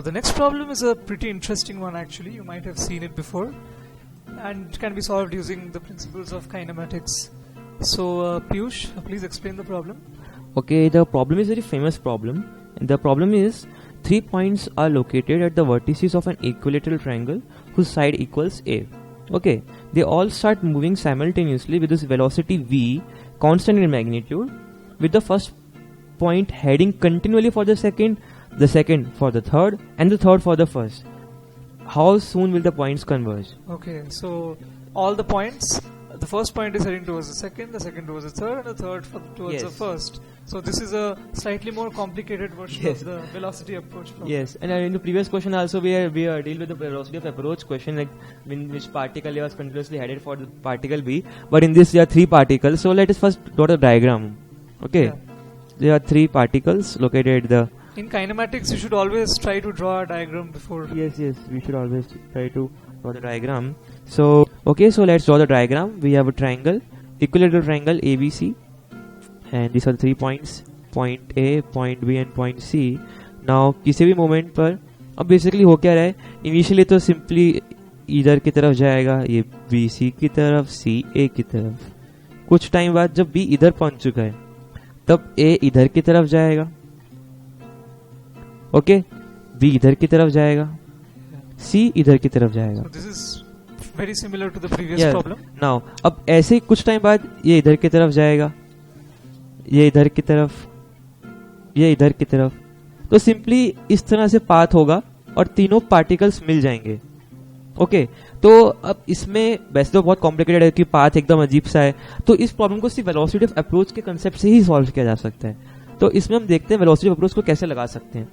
The next problem is a pretty interesting one actually. You might have seen it before, and it can be solved using the principles of kinematics. So Piyush, please explain the problem. Okay, the problem is a very famous problem. The problem is 3 points are located at the vertices of an equilateral triangle whose side equals A. Okay, they all start moving simultaneously with this velocity v constant in magnitude, with the first point heading continually for the second for the third, and the third for the first. How soon will the points converge? Okay, so all the points, the first point is heading towards the second towards the third, and the third towards the first. So this is a slightly more complicated version of the velocity approach problem. Yes, and in the previous question also we are deal with the velocity of approach question, like in which particle was continuously headed for the particle B. But in this there are 3 particles. So let us first draw the diagram. Okay, there are 3 particles located at the. In kinematics, you should always try to draw a diagram before. Yes, we should always try to draw the diagram. So okay, so let's draw the diagram. We have a triangle, equilateral triangle ABC, and these are the 3 points, point A, point B and point C. Now किसी भी moment पर अब basically हो क्या रहा है, initially तो simply इधर की तरफ जाएगा, ये BC की तरफ, C A की तरफ. कुछ टाइम बाद जब B इधर पहुंच चुका है तब A इधर की तरफ जाएगा. ओके, B इधर की तरफ जाएगा, C इधर की तरफ जाएगा. So this is very similar to the previous problem. Now, अब ऐसे ही कुछ टाइम बाद ये इधर की तरफ जाएगा, ये इधर की तरफ, ये इधर की तरफ. तो सिंपली इस तरह से पाथ होगा और तीनों पार्टिकल्स मिल जाएंगे. ओके, तो अब इसमें वैसे तो बहुत कॉम्प्लिकेटेड है कि पाथ एकदम अजीब सा है, तो इस प्रॉब्लम को सिर्फ वेलोसिटी ऑफ अप्रोच के कंसेप्ट से ही सॉल्व किया जा सकता है. तो इसमें हम देखते हैं वेलोसिटी ऑफ अप्रोच को कैसे लगा सकते हैं.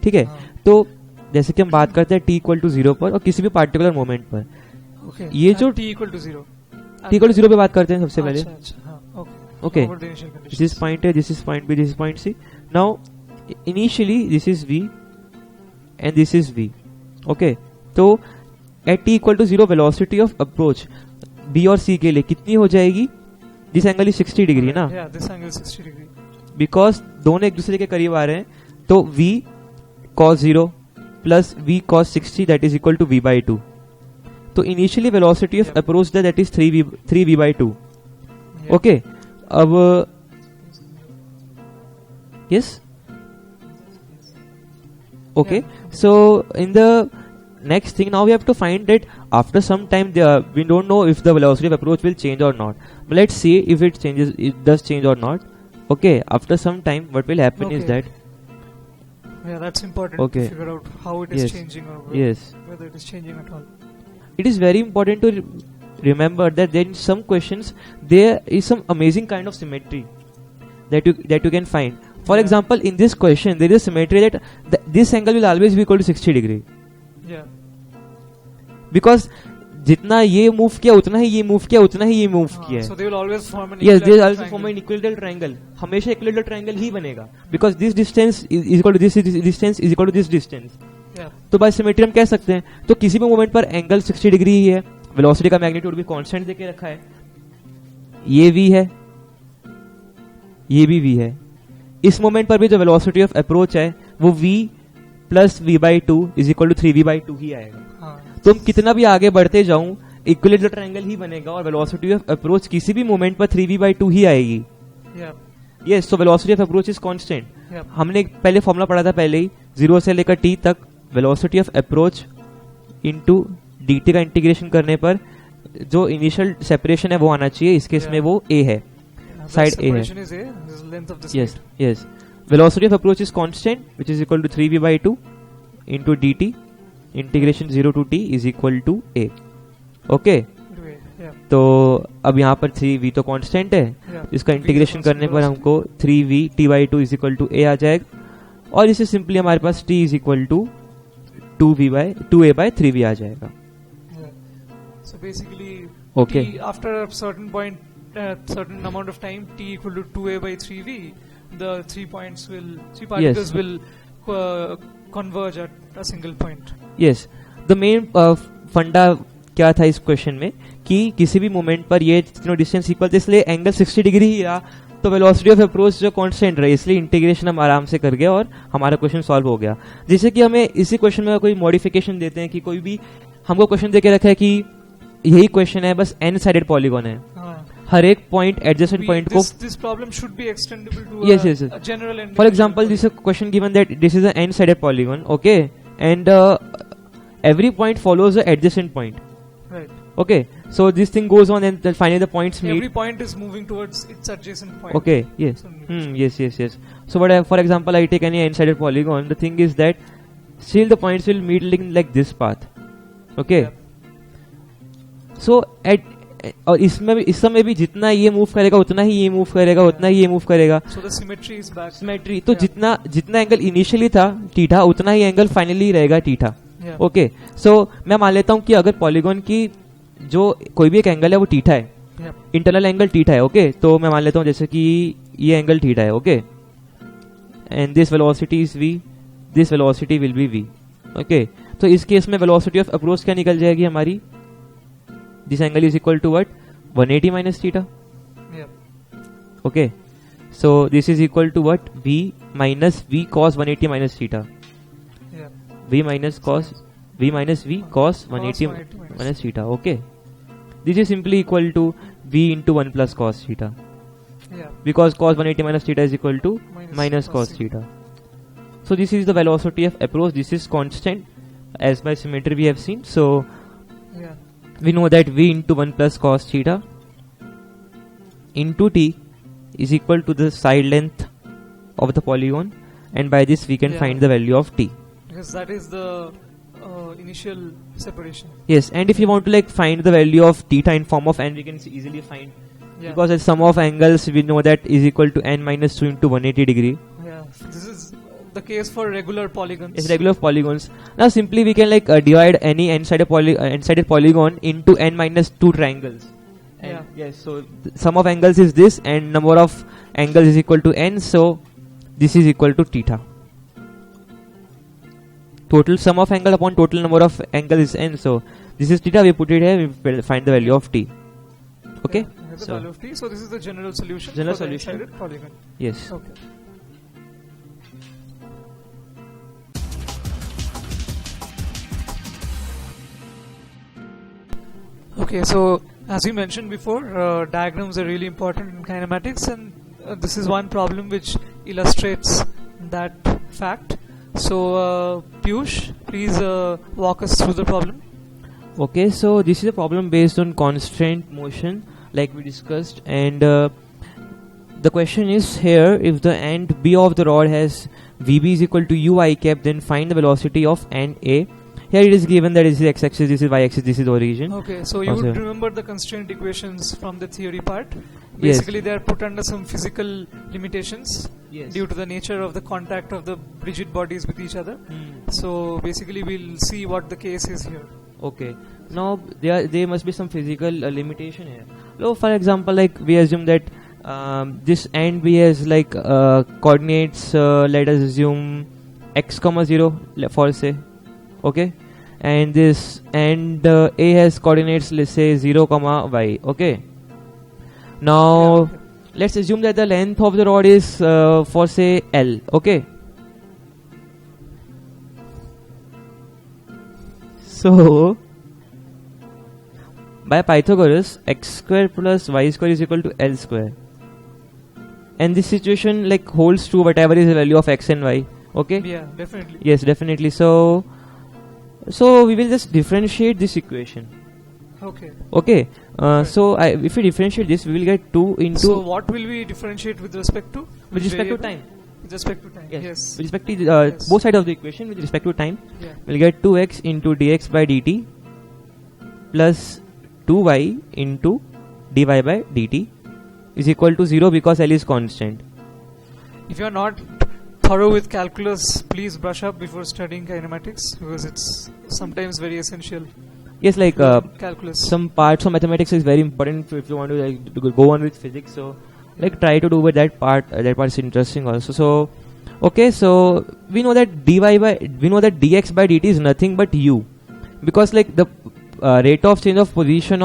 ठीक है, तो जैसे कि हम बात करते हैं t इक्वल टू 0 पर और किसी भी पार्टिकुलर मोमेंट पर. ये जो t इक्वल टू 0 पे बात करते हैं सबसे पहले. Okay, this is point A, this is point B, this is point C. Now initially this is V and this is V. Okay, तो at t equal to 0 velocity of approach B और C के लिए कितनी हो जाएगी? This angle is 60 degree ना, this angle 60 degree, because दोनों एक दूसरे के करीब आ रहे हैं. तो V cos 0 plus V cos 60 that is equal to V by 2. तो initially velocity of approach that is 3V by 2. Okay, अब yes, okay, so in the next thing now we have to find that after some time we don't know if the velocity of approach will change or not, but let's see if it does change or not. Okay, after some time what will happen is that that's important to figure out how it is changing or whether it is changing at all. It is very important to remember that there in some questions there is some amazing kind of symmetry that you can find. For example, in this question there is symmetry that this angle will always be equal to 60 degree. Because जितना ये move किया उतना ही ये move किया, उतना ही ये move किया. So they will always form an equilateral triangle. हमेशा equilateral triangle ही बनेगा. Because this distance is equal to this distance is equal to this distance. तो बाय सिमेट्री हम कह सकते हैं. तो किसी भी मोमेंट पर एंगल 60 डिग्री ही है, वेलोसिटी का मैग्नीट्यूड भी कांस्टेंट देके रखा है, ये v है, ये भी v है. इस मोमेंट पर भी जो वेलोसिटी ऑफ अप्रोच है वो v plus v by 2 is equal to 3v by 2 ही आएगा. तुम कितना भी आगे बढ़ते जाऊं इक्विलेटरल ट्रायंगल ही बनेगा और वेलोसिटी ऑफ अप्रोच किसी भी मोमेंट पर 3v by 2 ही आएगी. Yes, so velocity of approach is constant. हमने पहले फॉर्मूला पढ़ा था पहले ही, 0 से लेकर t तक velocity of approach into dt का इंटीग्रेशन करने पर जो इनिशियल सेपरेशन है वो आना चाहिए. इस केस में वो a है, साइड A है. Yes. Velocity of approach is constant, which is equal to 3v by 2 into dt. Integration 0 to t is equal to a. Okay. तो अब यहाँ पर 3v तो कांस्टेंट है, इसका इंटीग्रेशन करने पर हमको 3v t by 2 is equal to a आ जाएगा, और इसे सिंपली हमारे पास t is equal to 2a by 3v आ जाएगा. So basically, okay. T after a certain point, certain amount of time, t equal to 2a by 3v, the 3 particles will converge at a single point. Yes, the main फंडा क्या था इस question में कि किसी भी moment पर ये तीनों डिस्टेंस इक्वल थे, इसलिए एंगल 60 डिग्री ही रहा. तो वेलोसिटी ऑफ अप्रोच जो कांस्टेंट रही, इसलिए इंटीग्रेशन हम आराम से कर गए और हमारा क्वेश्चन सॉल्व हो गया। जैसे कि हमें इसी क्वेश्चन में कोई मॉडिफिकेशन देते हैं कि कोई भी हमको क्वेश्चन देके रखा है कि यही क्वेश्चन है, बस n साइडेड पॉलीगॉन है, हर एक पॉइंट एडजेसेंट पॉइंट को this problem should be extendable to yes, yes, a yes. general and For example, this is a question given that this is an n sided polygon, okay, and every point follows the adjacent point, right. Okay, so this thing goes on and then finally the points meet. Every point is moving towards its adjacent point. Okay, yes. Yes. So what for example, I take any n-sided polygon, the thing is that still the points will meet like this path. Okay. Yeah. So और इस समय भी जितना ये move करेगा उतना ही ये move करेगा, उतना ही ये मूव करेगा. So the symmetry is back. Symmetry. तो जितना एंगल इनिशियली था थीटा, उतना ही एंगल फाइनली रहेगा थीटा. ओके, सो मैं मान लेता हूँ कि अगर पॉलीगॉन की जो कोई भी एक एंगल है वो थीटा है, इंटरनल एंगल थीटा है. ओके, तो मैं मान लेता हूँ जैसे कि ये एंगल थीटा है. Okay, and this velocity is v, this velocity will be v. Okay, तो इस केस में वेलोसिटी ऑफ अप्रोच क्या निकल जाएगी हमारी? This angle is equal to what? 180 minus theta. Okay, so this is equal to what? v minus v cos 180 minus theta. v minus v cos 180 minus theta. Okay, this is simply equal to v into 1 plus cos theta. Because cos 180 minus theta is equal to minus cos theta. So this is the velocity of approach. This is constant as by symmetry we have seen. So we know that v into 1 plus cos theta into t is equal to the side length of the polygon, and by this we can find the value of t. Because that is the initial separation. Yes, and if you want to like find the value of theta in form of n, we can easily find. Because the sum of angles we know that is equal to n minus 2 into 180 degree. Yeah, this is the case for regular polygons. It's regular polygons. Now simply we can like divide any n-sided polygon into n minus 2 triangles. And yes, so sum of angles is this, and number of angles is equal to n. So this is equal to theta. Total sum of angle upon total number of angles is n. So this is theta. We put it here. We will find the value of t. Okay. The value of t. So this is the general solution. General for solution. The polygon. Yes. Okay. Okay. So as we mentioned before, diagrams are really important in kinematics, and this is one problem which illustrates that fact. So Piyush, please walk us through the problem. Okay, so this is a problem based on constant motion like we discussed, and the question is here, if the end B of the rod has VB is equal to U I cap, then find the velocity of end A. Here it is given that this is x-axis, this is y-axis, this is the origin. Okay, so you would remember the constraint equations from the theory part. Basically, they are put under some physical limitations due to the nature of the contact of the rigid bodies with each other. So basically, we'll see what the case is here. Okay, now there must be some physical limitation here. So, for example, like we assume that this end B has like coordinates. Let us assume x comma 0 for say. Okay, and this and A has coordinates, let's say 0 comma y. Okay, now let's assume that the length of the rod is for say L. Okay, so by Pythagoras, x square plus y square is equal to L square, and this situation like holds true whatever is the value of x and y. Okay, yeah, definitely. Yes, definitely. So we will just differentiate this equation. Okay. So if we differentiate this, we will get 2 into. So what will we differentiate with respect to? With respect to time. With respect to time. Yes. With respect to both sides of the equation, with respect to time, we'll get 2x into dx by dt plus 2y into dy by dt is equal to 0 because L is constant. If you are not thorough with calculus, please brush up before studying kinematics, because it's sometimes very essential. Yes, like calculus. Some parts of mathematics is very important if you want to like go on with physics. So like try to do with that part. That part is interesting also. So okay, so we know that dx by dt is nothing but u, because like the rate of change of position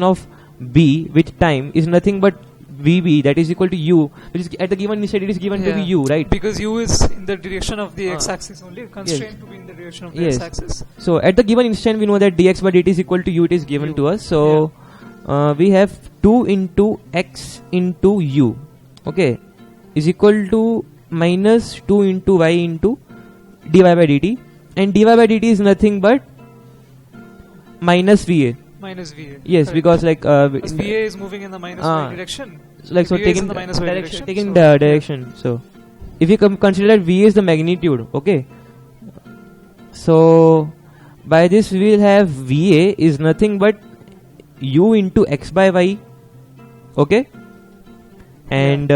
of B with time is nothing but VB that is equal to u, which is at the given instant it is given to be u, right? Because u is in the direction of the x-axis only, constrained to be in the direction of the x-axis. So at the given instant we know that dx by dt is equal to u, it is given to us. So we have 2 into x into u, okay, is equal to minus 2 into y into dy by dt, and dy by dt is nothing but minus VA. Minus VA. Yes, correct. Because like VA is moving in the minus y direction. Like so, VA taking the minus y direction. Taking the direction. So, if you consider that VA is the magnitude, okay. So, by this we will have VA is nothing but u into x by y, okay. And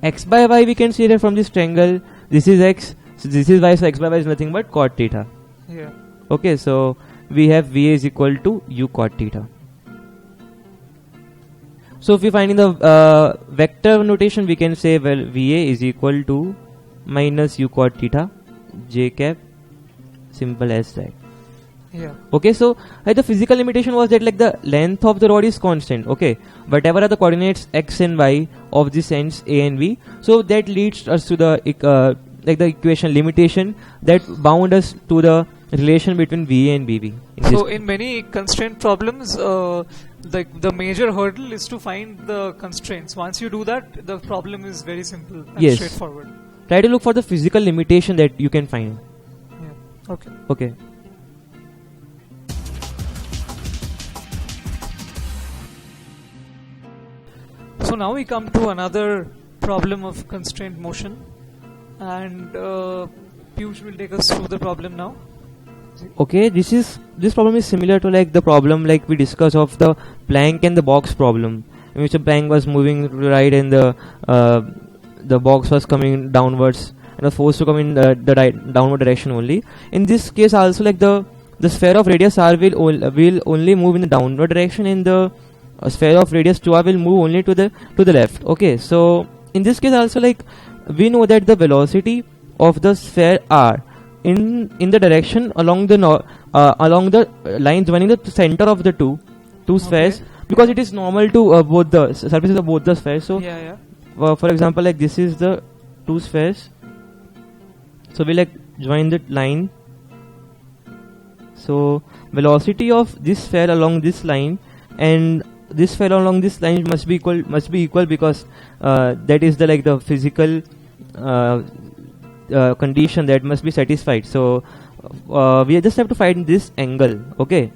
x by y we can see that from this triangle. This is x, so this is y. So x by y is nothing but cot theta. Yeah. Okay, so we have VA is equal to u cot theta. So if we find in the vector notation, we can say, well, VA is equal to minus u cot theta j cap, simple as that. Yeah. Okay, so the physical limitation was that like the length of the rod is constant, okay, whatever are the coordinates x and y of these ends a and b, so that leads us to the like the equation limitation that bound us to the relation between VA and BB. So in many constraint problems, the major hurdle is to find the constraints. Once you do that, the problem is very simple and straightforward. Try to look for the physical limitation that you can find. Yeah. Okay. Okay. So now we come to another problem of constraint motion, and Piyush will take us through the problem now. Okay, this problem is similar to like the problem like we discussed of the plank and the box problem, in which the plank was moving right and the box was coming downwards and was forced to come in the downward direction only. In this case also, like the sphere of radius r will only move in the downward direction, and the sphere of radius 2r will move only to the left. Okay, so in this case also, like we know that the velocity of the sphere r in the direction along the lines joining the center of the two spheres, because it is normal to both the surfaces of both the spheres. So for example, like this is the two spheres, so we like join the line. So velocity of this sphere along this line and this sphere along this line must be equal because that is the like the physical condition that must be satisfied. So we just have to find this angle. Okay.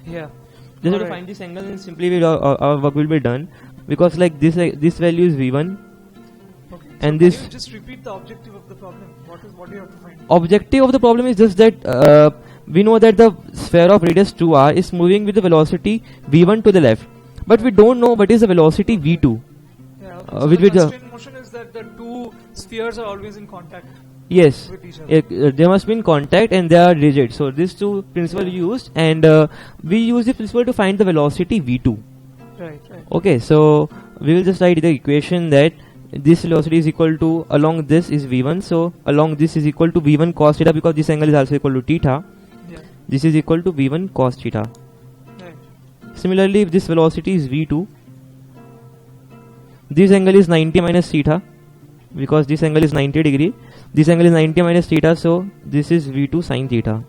Yeah. Just have to find this angle, and simply our work will be done, because like this value is v1. Okay. And so this. can you just repeat the objective of the problem? What do you have to find? Objective of the problem is just that we know that the sphere of radius 2r is moving with the velocity v1 to the left, but we don't know what is the velocity v2. Yeah. So the constraint motion is that the two spheres are always in contact. Yes, with each other. they must be in contact and they are rigid. So these two principles used, and we use the principle to find the velocity v2. Right. Okay, so we will just write the equation that this velocity is equal to, along this is v1, so along this is equal to v1 cos theta, because this angle is also equal to theta. Yeah. This is equal to v1 cos theta. Right. Similarly, if this velocity is v2, this angle is 90 minus theta, because this angle is 90 degree. This angle is 90 minus theta, so this is v2 sin theta.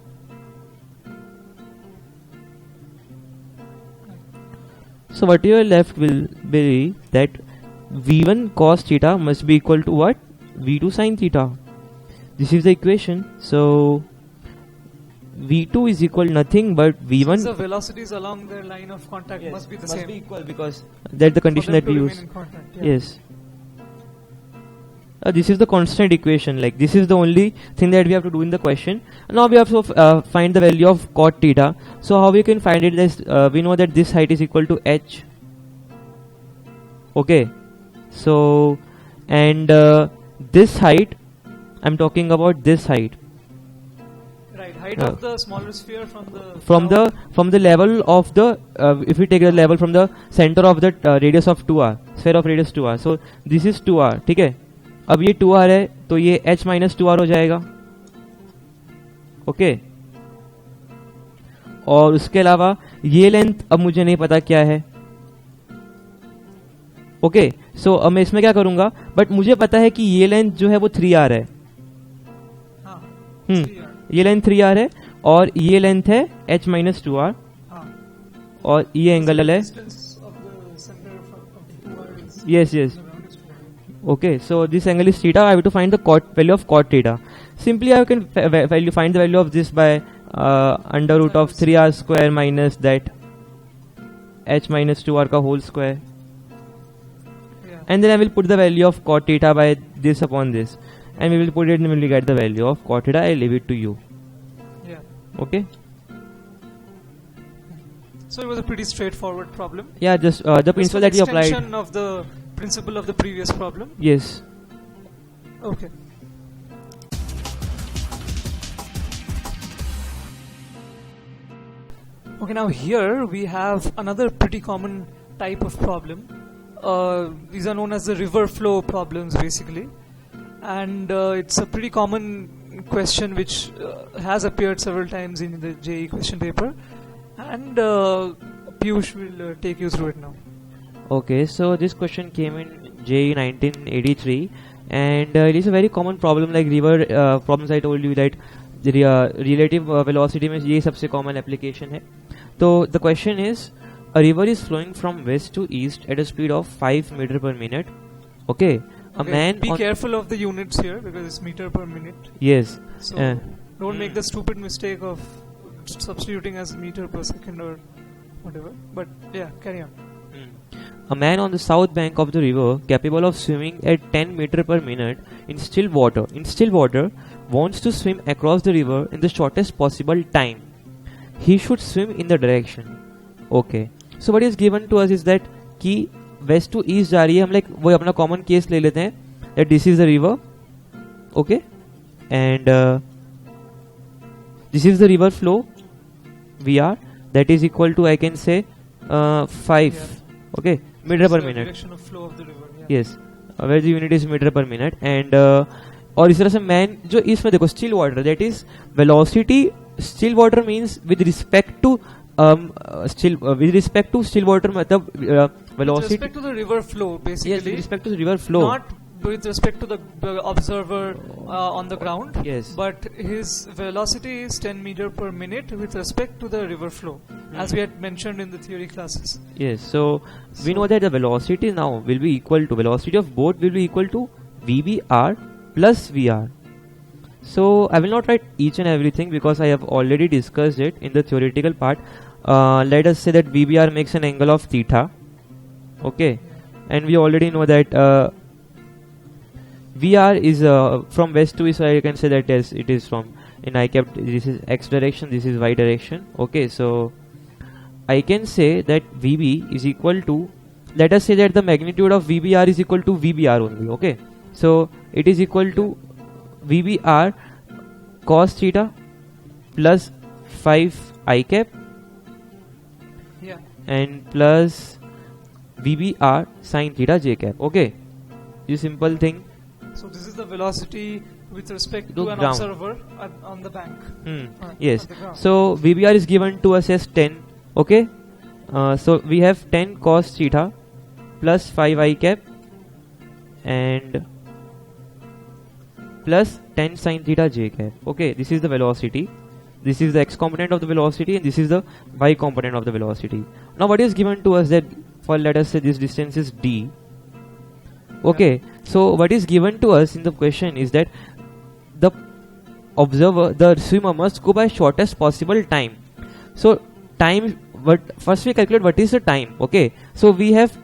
So what you are left will be that v1 cos theta must be equal to what? v2 sin theta. This is the equation. So v2 is equal nothing but v1. Since the velocities along the line of contact must be the same. Must be equal, because that's the condition that we use. Yes. This is the constant equation. Like this is the only thing that we have to do in the question. Now we have to find the value of cot theta. So how we can find it is we know that this height is equal to h. Okay. So and this height, I'm talking about this height. Right, height of the smaller sphere from the level of the if we take the level from the center of the radius of 2r, sphere of radius 2r. So this is 2r. ठीक है. अब ये 2r है तो ये h minus 2r हो जाएगा. Okay. और उसके अलावा ये लेंथ अब मुझे नहीं पता क्या है. ओके सो अब मैं इसमें क्या करूंगा, बट मुझे पता है कि ये लेंथ जो है वो 3r है. हाँ, ये लेंथ 3r है और ये लेंथ है h minus 2r हाँ. और ये एंगल है. Distance of the center of the two is Yes, yes. around is 4. Okay, so this angle is theta. I have to find the value of cot theta. Simply I can find the value of this by under root of 3r square minus that h minus 2r ka whole square. Yeah. And then I will put the value of cot theta by this upon this. And we will put it and we will get the value of cot theta. I leave it to you. Yeah. Okay? So it was a pretty straightforward problem. Yeah, just the This principle was that you applied. extension of the principle of the previous problem. Yes. Okay. Okay, now here we have another pretty common type of problem. These are known as the river flow problems basically, and it's a pretty common question which has appeared several times in the JEE question paper, and Piyush will take you through it now. Okay, so this question came in JEE 1983 and it is a very common problem like river problems. I told you that the relative velocity में ये सबसे common application है. So the question is, a river is flowing from west to east at a speed of 5 meter per minute. Okay, a man Be on careful of the units here because it's meter per minute. yes, So uh, don't make the stupid mistake of substituting as meter per second or whatever. But yeah, carry on. a man on the south bank of the river capable of swimming at 10 meter per minute in still water wants to swim across the river in the shortest possible time. He should swim in the direction. Okay, so what is given to us is that कि west to east जा रही है. हम like वो अपना common case ले लेते हैं that this is the river. Okay, and this is the river flow VR that is equal to I can say 5 Yeah. okay meter It's per the minute. Direction of flow of the river. Yeah. Yes, where the unit is meter per minute and और इस तरह से man जो इसमें देखो still water that is velocity. Still water means with respect to still water मतलब With velocity. respect to the river flow, basically. Yes, with respect to the river flow. Not with respect to the observer on the ground. Yes. But his velocity is 10 meter per minute with respect to the river flow, as we had mentioned in the theory classes. Yes, so we know that the velocity now will be equal to velocity of boat will be equal to VBR plus VR. So I will not write each and everything because I have already discussed it in the theoretical part. Let us say that VBR makes an angle of theta. Okay, and we already know that VR is from west to east, so I can say that yes, it is from in I kept this is x direction, this is y direction. Okay, so I can say that VB is equal to, let us say that the magnitude of VBR is equal to VBR only. Okay, so it is equal to VBR cos theta plus 5 I cap Yeah. and plus VBR sin theta j cap. Okay, this simple thing. So this is the velocity with respect To to an ground. observer on the bank. Yes, on the ground. so VBR is given to us as 10. Okay, so we have 10 cos theta plus 5 I cap and plus 10 sin theta j cap. Okay, this is the velocity. This is the x component of the velocity and this is the y component of the velocity. Now what is given to us that for let us say this distance is d. Okay, so what is given to us in the question is that the observer, the swimmer must go by shortest possible time. So time, first we calculate what is the time. Okay, so we have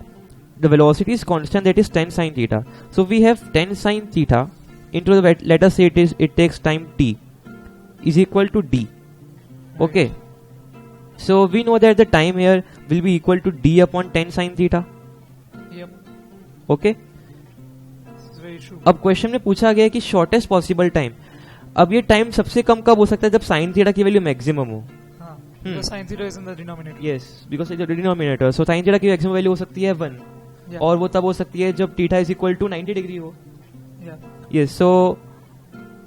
the velocity is constant, that is 10 sin theta. So we have 10 sin theta into the, let us say it takes time t is equal to d. Okay, so we know that the time here will be equal to d upon 10 sin theta. Yep. Okay, This is very true. अब question में पूछा गया है कि shortest possible time. अब ये time सबसे कम कब हो सकता है जब साइन थीटा की वैल्यू मैक्सिमम हो. हाँ, because sin theta is in the denominator. Yes, because it denominator. So sine theta की मैक्सिमम वैल्यू हो सकती है 1 Yeah. और वो तब हो सकती है जब theta is equal to 90 degree हो. Yeah. Yes, so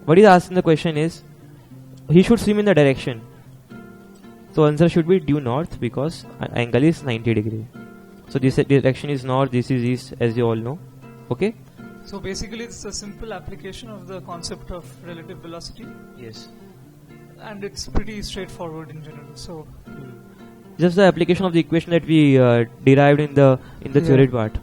what is asked in the question is he should swim in the direction. So answer should be due north because angle is 90 degree. So this direction is north, this is east, as you all know. Okay. So basically, it's a simple application of the concept of relative velocity, Yes. and it's pretty straightforward in general. So Just the application of the equation that we derived in the Yeah. theory part.